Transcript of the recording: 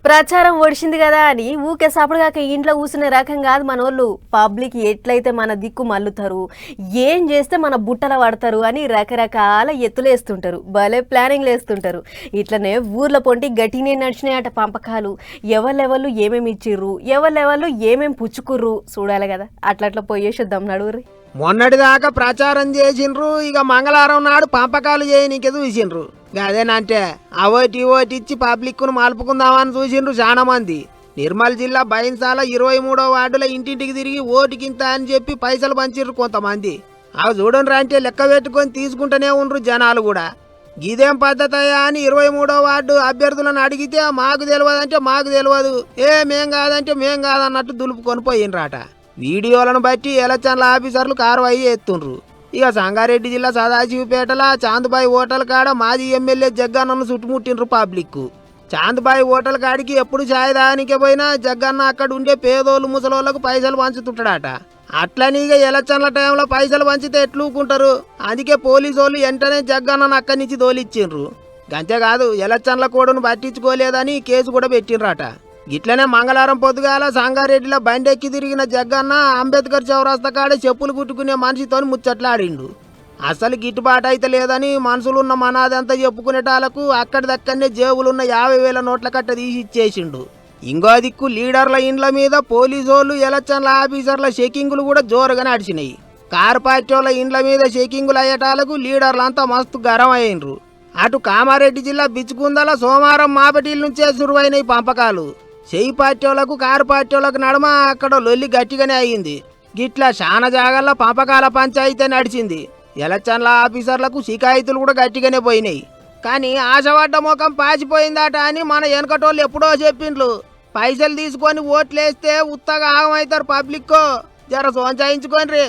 ప్రచారం ఒడిచింది కదా అని ఊకే సపడగాక ఇంట్లో కూర్చునే రకం కాదు మనోళ్ళు. పబ్లిక్ ఎట్లయితే మన దిక్కు మల్లుతారు, ఏం చేస్తే మన బుట్టల పడతారు అని రకరకాల ఎత్తులేస్తుంటారు, భలే ప్లానింగ్లు వేస్తుంటారు. ఇట్లనే ఊర్ల పొంటి గట్టినే నడిచినాయట పంపకాలు. ఎవరెవళ్ళు ఏమేమి ఇచ్చిర్రు, ఎవరెవళ్ళు ఏమేమి పుచ్చుకుర్రు చూడాలి కదా. అట్లా పోయేసేద్దాం నడువురి. మొన్నటిదాకా ప్రచారం చేసిండ్రు, ఇక మంగళవారం నాడు పంపకాలు చేయనీకే చూసిండ్రు. అదేనంటే అవోటి ఇవోటి ఇచ్చి పబ్లిక్ను మలుపుకుందామని చూసిండ్రు చాలా మంది. నిర్మల్ జిల్లా బైన్సాల 23వ వార్డుల ఇంటింటికి తిరిగి ఓటికింత అని చెప్పి పైసలు పంచిర్రు కొంతమంది. అవి చూడండి అంటే లెక్క పెట్టుకొని తీసుకుంటూనే ఉండ్రు జనాలు కూడా. ఇదేం పద్ధతయా అని 23వ వార్డు అభ్యర్థులను అడిగితే మాకు తెలియదంటే మాకు తెలియదు, మేం కాదంటే మేం కాదన్నట్టు దులుపుకొని పోయిండ్రాట. వీడియోలను బట్టి ఎలక్షన్ల ఆఫీసర్లు కార్వాయి చేస్తుండ్రు. ఇక సంగారెడ్డి జిల్లా సదాశివపేటల చాందుబాయి హోటల్ కాడ మాజీ ఎమ్మెల్యే జగ్గన్నను చుట్టుముట్టిండ్రు పబ్లిక్. చాందుబాయి హోటల్ కాడికి ఎప్పుడు ఛాయ్ దానికే పోయినా జగ్గన్న అక్కడ ఉండే పేదోళ్ళు ముసలోళ్ళకు పైసలు పంచుతుంటాడట. అట్లని ఇక ఎలక్షన్ల టైంలో పైసలు పంచితే ఎట్లూకుంటారు, అందుకే పోలీసు వాళ్ళు వెంటనే జగ్గన్నను అక్కడి నుంచి దోలిచ్చిండ్రు. అంతేకాదు ఎలక్షన్ల కోడ్ను పట్టించుకోలేదని కేసు కూడా పెట్టిండ్రట. ఇట్లనే మంగళవారం పొద్దుగాల సంగారెడ్డిలో బండెక్కి తిరిగిన జగ్గన్న అంబేద్కర్ చౌరస్తా కాడే చెప్పులు కుట్టుకునే మనిషితో ముచ్చట్లాడిండు. అసలు గిట్టుబాటు అయితే లేదని మనసులున్న మనాదంతా చెప్పుకునేటాలకు అక్కడిదక్కడనే జేబులున్న 50,000 నోట్ల కట్ట తీసి ఇచ్చేసిండు. ఇంకో దిక్కు లీడర్ల ఇండ్ల మీద పోలీసోళ్ళు ఎలక్షన్ల ఆఫీసర్ల చెకింగులు కూడా జోరుగా నడిచినాయి. కారు పార్టీ వాళ్ళ ఇండ్ల మీద చెకింగులు అయ్యేటాలకు లీడర్లంతా మస్తు గరం అయ్యిండ్రు. అటు కామారెడ్డి జిల్లా బిచ్చుకుందల సోమవారం మాపటిల నుంచే సురువైనాయి పంపకాలు. చెయ్యి పార్టీ వాళ్ళకు కారు పార్టీ వాళ్ళకు నడమ అక్కడ లొల్లి గట్టిగానే అయ్యింది. గిట్లా చాలా జాగాల్లో పంపకాల పంచాయితీ నడిచింది. ఎలక్షన్ల ఆఫీసర్లకు షికాయితులు కూడా గట్టిగానే పోయినాయి. కానీ ఆశపడ్డ ముఖం పాచిపోయిందట అని మన వెనకటోళ్ళు ఎప్పుడో చెప్పిండ్రు. పైసలు తీసుకొని ఓట్లేస్తే ఉత్తగా ఆగమవుతారు పబ్లిక్, జర సోంచాయించుకోండి.